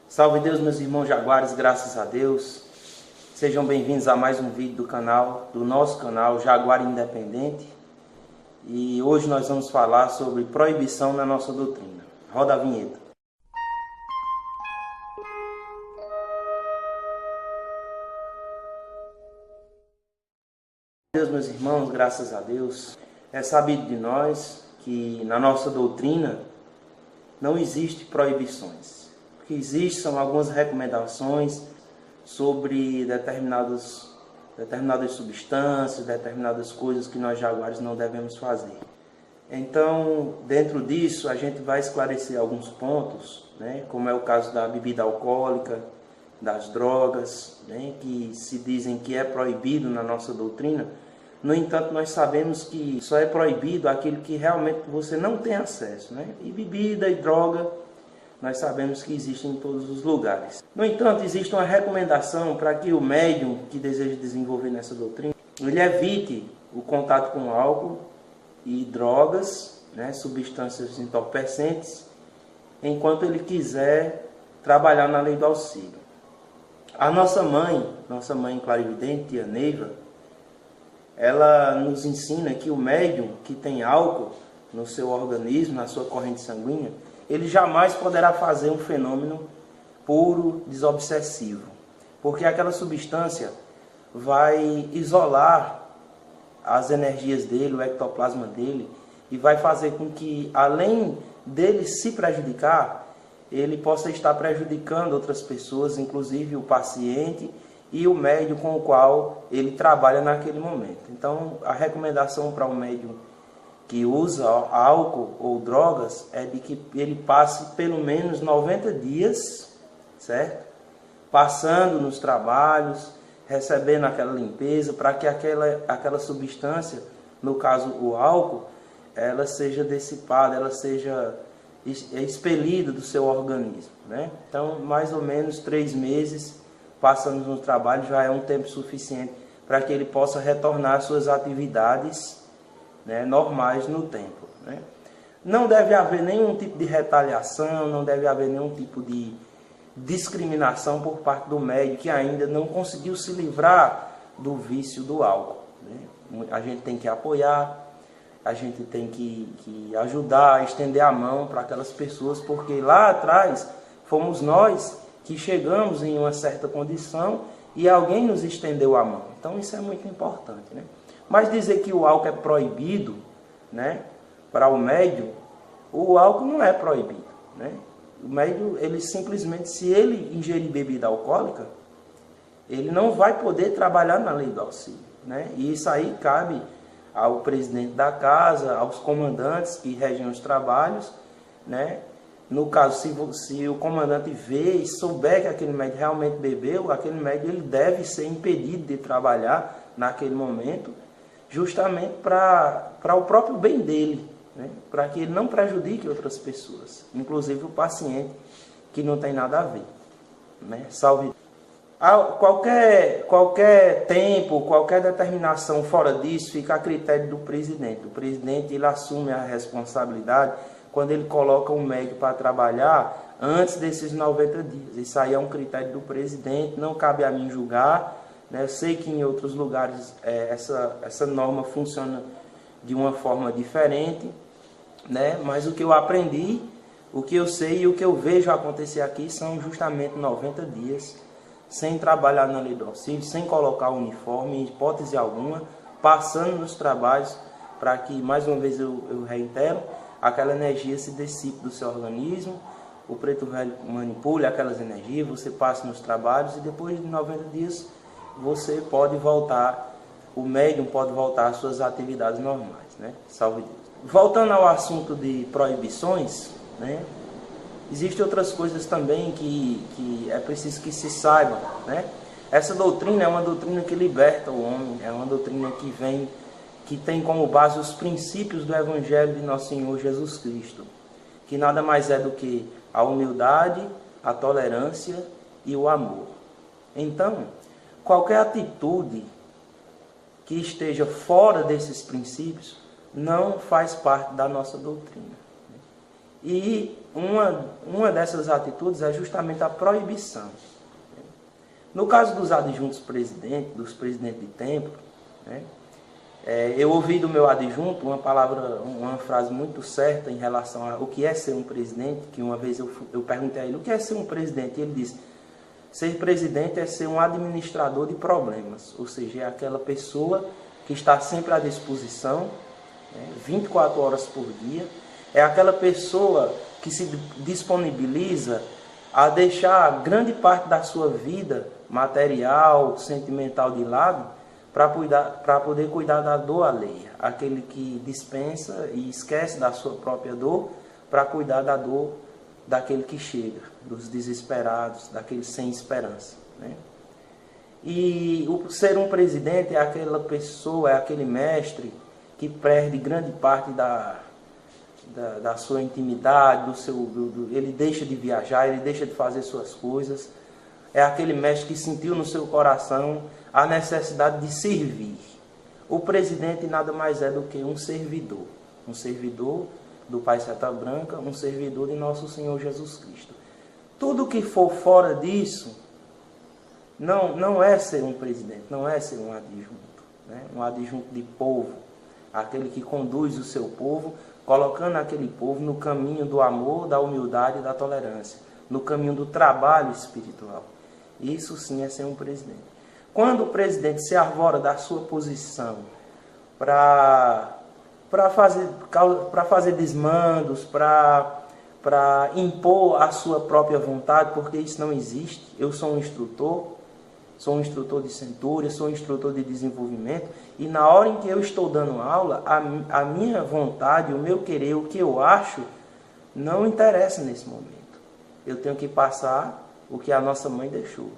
Salve Deus, meus irmãos jaguares, graças a Deus. Sejam bem-vindos a mais um vídeo do nosso canal Jaguar Independente. E hoje nós vamos falar sobre proibição na nossa doutrina. Roda a vinheta. Deus, meus irmãos, graças a Deus. É sabido de nós que na nossa doutrina não existe proibições. O que existe são algumas recomendações sobre determinadas substâncias, determinadas coisas que nós jaguares não devemos fazer. Então, dentro disso, a gente vai esclarecer alguns pontos, né, como é o caso da bebida alcoólica, das drogas, né, que se dizem que é proibido na nossa doutrina. No entanto, nós sabemos que só é proibido aquilo que realmente você não tem acesso, né? E bebida e droga, nós sabemos que existem em todos os lugares. No entanto, existe uma recomendação para que o médium que deseja desenvolver nessa doutrina, ele evite o contato com álcool e drogas, né, substâncias entorpecentes, enquanto ele quiser trabalhar na lei do auxílio. A nossa mãe clarividente, tia Neiva, ela nos ensina que o médium que tem álcool no seu organismo, na sua corrente sanguínea, ele jamais poderá fazer um fenômeno puro, desobsessivo, porque aquela substância vai isolar as energias dele, o ectoplasma dele, e vai fazer com que, além dele se prejudicar, ele possa estar prejudicando outras pessoas, inclusive o paciente e o médium com o qual ele trabalha naquele momento. Então, a recomendação para o médium que usa álcool ou drogas é de que ele passe pelo menos 90 dias, certo? Passando nos trabalhos, recebendo aquela limpeza, para que aquela substância, no caso o álcool, ela seja dissipada, ela seja expelida do seu organismo, né? Então, mais ou menos 3 meses passando no trabalho já é um tempo suficiente para que ele possa retornar às suas atividades, né, normais no tempo, né? Não deve haver nenhum tipo de retaliação, não deve haver nenhum tipo de discriminação por parte do médium que ainda não conseguiu se livrar do vício do álcool, né? A gente tem que apoiar, a gente tem que ajudar, estender a mão para aquelas pessoas, porque lá atrás fomos nós que chegamos em uma certa condição e alguém nos estendeu a mão. Então isso é muito importante, né? Mas dizer que o álcool é proibido, né, para o médium, o álcool não é proibido, né? O médium, ele simplesmente, se ele ingerir bebida alcoólica, ele não vai poder trabalhar na lei do auxílio, né? E isso aí cabe ao presidente da casa, aos comandantes que regem os trabalhos, né? No caso, se o comandante vê e souber que aquele médium realmente bebeu, aquele médium ele deve ser impedido de trabalhar naquele momento, justamente para o próprio bem dele, né? Para que ele não prejudique outras pessoas, inclusive o paciente, que não tem nada a ver, né? Salve. Qualquer tempo, qualquer determinação fora disso fica a critério do presidente. O presidente, ele assume a responsabilidade quando ele coloca um médico para trabalhar antes desses 90 dias. Isso aí é um critério do presidente, não cabe a mim julgar, né? Eu sei que em outros lugares essa norma funciona de uma forma diferente, né? Mas o que eu aprendi, o que eu sei e o que eu vejo acontecer aqui são justamente 90 dias, sem trabalhar na lei do auxílio, sem colocar o uniforme, em hipótese alguma, passando nos trabalhos para que, mais uma vez eu reitero, aquela energia se dissipe do seu organismo, o preto velho manipule aquelas energias, você passa nos trabalhos e depois de 90 dias você pode voltar, o médium pode voltar às suas atividades normais, né? Salve Deus. Voltando ao assunto de proibições, né? Existem outras coisas também que é preciso que se saiba, né? Essa doutrina é uma doutrina que liberta o homem, é uma doutrina que tem como base os princípios do Evangelho de Nosso Senhor Jesus Cristo, que nada mais é do que a humildade, a tolerância e o amor. Então, qualquer atitude que esteja fora desses princípios não faz parte da nossa doutrina. E uma dessas atitudes é justamente a proibição. No caso dos adjuntos presidentes, dos presidentes de templo, né, eu ouvi do meu adjunto uma frase muito certa em relação ao que é ser um presidente, que uma vez eu perguntei a ele o que é ser um presidente, e ele disse: ser presidente é ser um administrador de problemas, ou seja, é aquela pessoa que está sempre à disposição, 24 horas por dia, é aquela pessoa que se disponibiliza a deixar grande parte da sua vida material, sentimental de lado, para poder cuidar da dor alheia, aquele que dispensa e esquece da sua própria dor para cuidar da dor daquele que chega, dos desesperados, daqueles sem esperança, né? E ser um presidente é aquela pessoa, é aquele mestre que perde grande parte da sua intimidade, ele deixa de viajar, ele deixa de fazer suas coisas. É aquele mestre que sentiu no seu coração a necessidade de servir. O presidente nada mais é do que um servidor do Pai Seta Branca, um servidor de nosso Senhor Jesus Cristo. Tudo que for fora disso não é ser um presidente, não é ser um adjunto, né? Um adjunto de povo, aquele que conduz o seu povo, colocando aquele povo no caminho do amor, da humildade e da tolerância, no caminho do trabalho espiritual. Isso sim é ser um presidente. Quando o presidente se arvora da sua posição para fazer desmandos, para impor a sua própria vontade, porque isso não existe. Eu sou um instrutor de centúria, sou um instrutor de desenvolvimento, e na hora em que eu estou dando aula, a minha vontade, o meu querer, o que eu acho, não interessa nesse momento. Eu tenho que passar o que a nossa mãe deixou.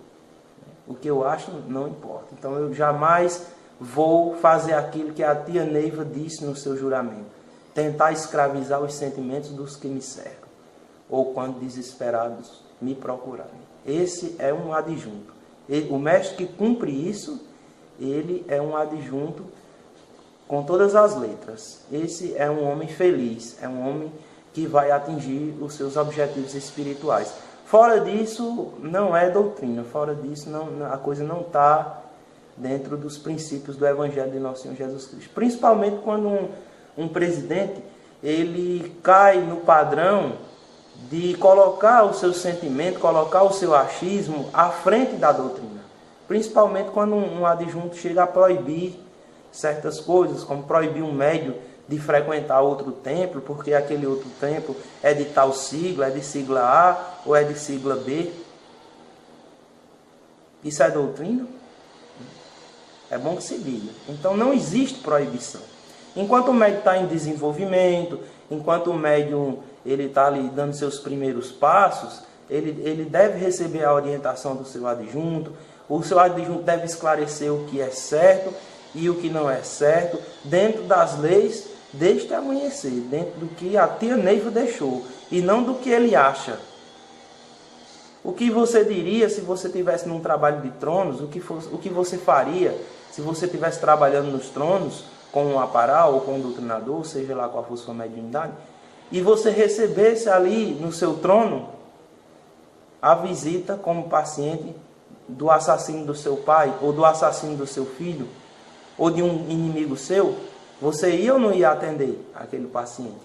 O que eu acho não importa. Então eu jamais vou fazer aquilo que a tia Neiva disse no seu juramento: tentar escravizar os sentimentos dos que me cercam, ou quando desesperados me procurarem. Esse é um adjunto. O mestre que cumpre isso, ele é um adjunto com todas as letras. Esse é um homem feliz, é um homem que vai atingir os seus objetivos espirituais. Fora disso, não é doutrina. Fora disso, a coisa não está dentro dos princípios do Evangelho de Nosso Senhor Jesus Cristo. Principalmente quando um presidente ele cai no padrão de colocar o seu sentimento, colocar o seu achismo à frente da doutrina. Principalmente quando um adjunto chega a proibir certas coisas, como proibir um médium de frequentar outro templo, porque aquele outro templo é de tal sigla, é de sigla A ou é de sigla B. Isso é doutrina? É bom que se diga. Então não existe proibição. Enquanto o médium está em desenvolvimento, enquanto o médium está ali dando seus primeiros passos, ele deve receber a orientação do seu adjunto. O seu adjunto deve esclarecer o que é certo e o que não é certo, dentro das leis deste amanhecer, dentro do que a tia Neiva deixou, e não do que ele acha. O que você diria se você estivesse num trabalho de tronos? O que você faria se você estivesse trabalhando nos tronos, com um aparal ou com um doutrinador, seja lá qual for sua mediunidade, e você recebesse ali no seu trono a visita como paciente do assassino do seu pai, ou do assassino do seu filho, ou de um inimigo seu? Você ia ou não ia atender aquele paciente?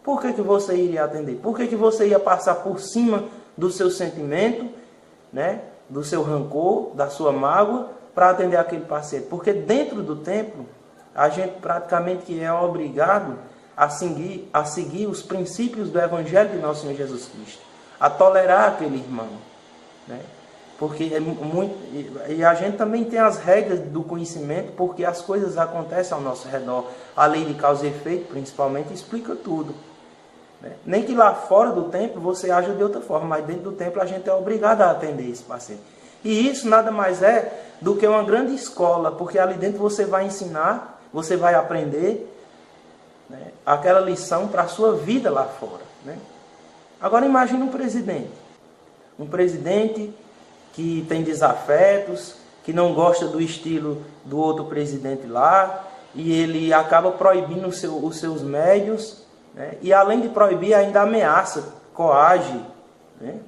Por que você iria atender? Por que você ia passar por cima do seu sentimento, né, do seu rancor, da sua mágoa, para atender aquele paciente? Porque dentro do templo, a gente praticamente é obrigado a seguir os princípios do Evangelho de Nosso Senhor Jesus Cristo, a tolerar aquele irmão, né? Porque e a gente também tem as regras do conhecimento, porque as coisas acontecem ao nosso redor. A lei de causa e efeito, principalmente, explica tudo, né? Nem que lá fora do templo você haja de outra forma, mas dentro do templo a gente é obrigado a atender esse paciente. E isso nada mais é do que uma grande escola, porque ali dentro você vai ensinar, você vai aprender, né, aquela lição para a sua vida lá fora, né? Agora imagine um presidente que tem desafetos, que não gosta do estilo do outro presidente lá, e ele acaba proibindo os seus médios né? E além de proibir, ainda ameaça, coage, né?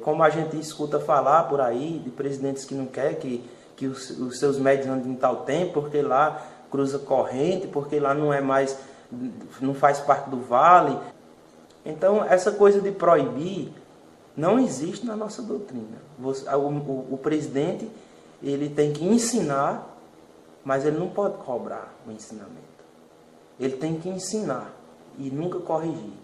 Como a gente escuta falar por aí, de presidentes que não querem que os seus médios andem em tal tempo, porque lá cruza corrente, porque lá não faz parte do vale. Então, essa coisa de proibir não existe na nossa doutrina. O presidente, ele tem que ensinar, mas ele não pode cobrar o ensinamento. Ele tem que ensinar e nunca corrigir.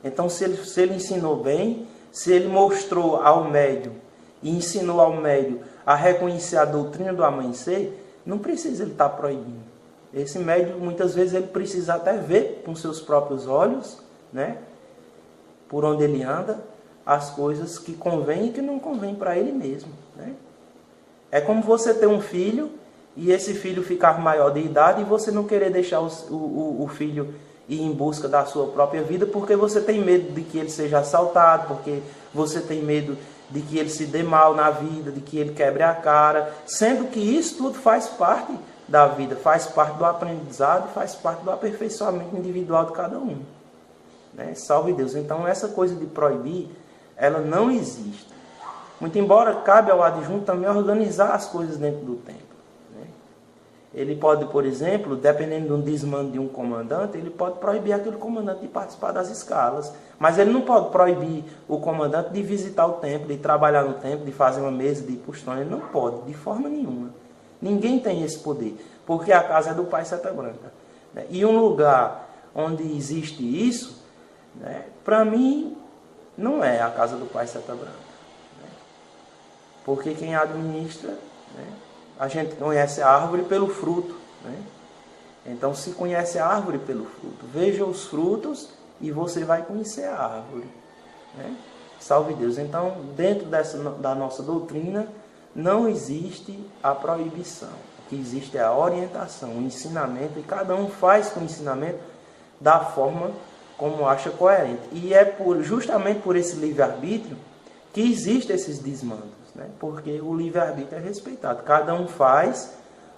Então, se ele ensinou bem, se ele mostrou ao médium e ensinou ao médium a reconhecer a doutrina do amanhecer, não precisa ele estar proibindo. Esse médium, muitas vezes, ele precisa até ver com seus próprios olhos, né, por onde ele anda, as coisas que convêm e que não convêm para ele mesmo, né? É como você ter um filho e esse filho ficar maior de idade e você não querer deixar o filho ir em busca da sua própria vida porque você tem medo de que ele seja assaltado, porque você tem medo de que ele se dê mal na vida, de que ele quebre a cara, sendo que isso tudo faz parte da vida, faz parte do aprendizado, faz parte do aperfeiçoamento individual de cada um, né? Salve Deus. Então essa coisa de proibir, ela não existe. Muito embora cabe ao adjunto também organizar as coisas dentro do templo, né? Ele pode, por exemplo, dependendo de um desmando de um comandante, ele pode proibir aquele comandante de participar das escalas. Mas ele não pode proibir o comandante de visitar o templo, de trabalhar no templo, de fazer uma mesa, de ir para o trono. Ele não pode, de forma nenhuma. Ninguém tem esse poder, porque a casa é do Pai Seta Branca, né? E um lugar onde existe isso, né, para mim, não é a casa do Pai Seta Branca, né? Porque quem administra, né, a gente conhece a árvore pelo fruto, né? Então, se conhece a árvore pelo fruto, veja os frutos e você vai conhecer a árvore, né? Salve Deus. Então, dentro da nossa doutrina, não existe a proibição. O que existe é a orientação, o ensinamento, e cada um faz com o ensinamento da forma como acha coerente. E é justamente por esse livre-arbítrio que existem esses desmandos, né? Porque o livre-arbítrio é respeitado. Cada um faz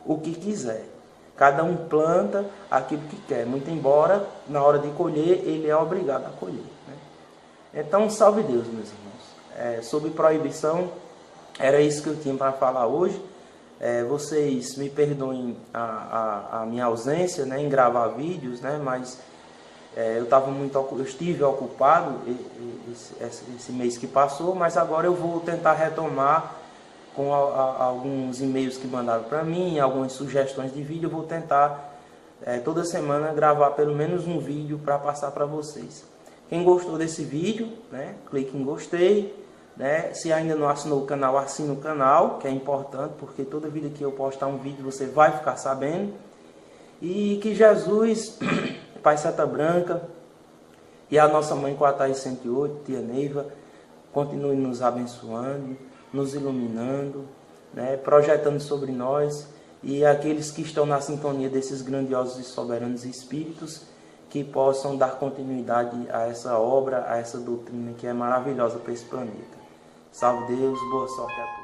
o que quiser. Cada um planta aquilo que quer. Muito embora, na hora de colher, ele é obrigado a colher, né? Então, salve Deus, meus irmãos. Sobre proibição, era isso que eu tinha para falar hoje. Vocês me perdoem a minha ausência, né, em gravar vídeos, né, mas eu estive ocupado esse mês que passou, mas agora eu vou tentar retomar com alguns e-mails que mandaram para mim, algumas sugestões de vídeo. Eu vou tentar toda semana gravar pelo menos um vídeo para passar para vocês. Quem gostou desse vídeo, né, clique em gostei, né? Se ainda não assinou o canal, assine o canal, que é importante, porque toda vida que eu postar um vídeo você vai ficar sabendo. E que Jesus, Pai Seta Branca, e a nossa mãe Coatai 108, Tia Neiva, continue nos abençoando, nos iluminando, né, projetando sobre nós, e aqueles que estão na sintonia desses grandiosos e soberanos espíritos, que possam dar continuidade a essa obra, a essa doutrina que é maravilhosa para esse planeta. Salve Deus, boa sorte a todos.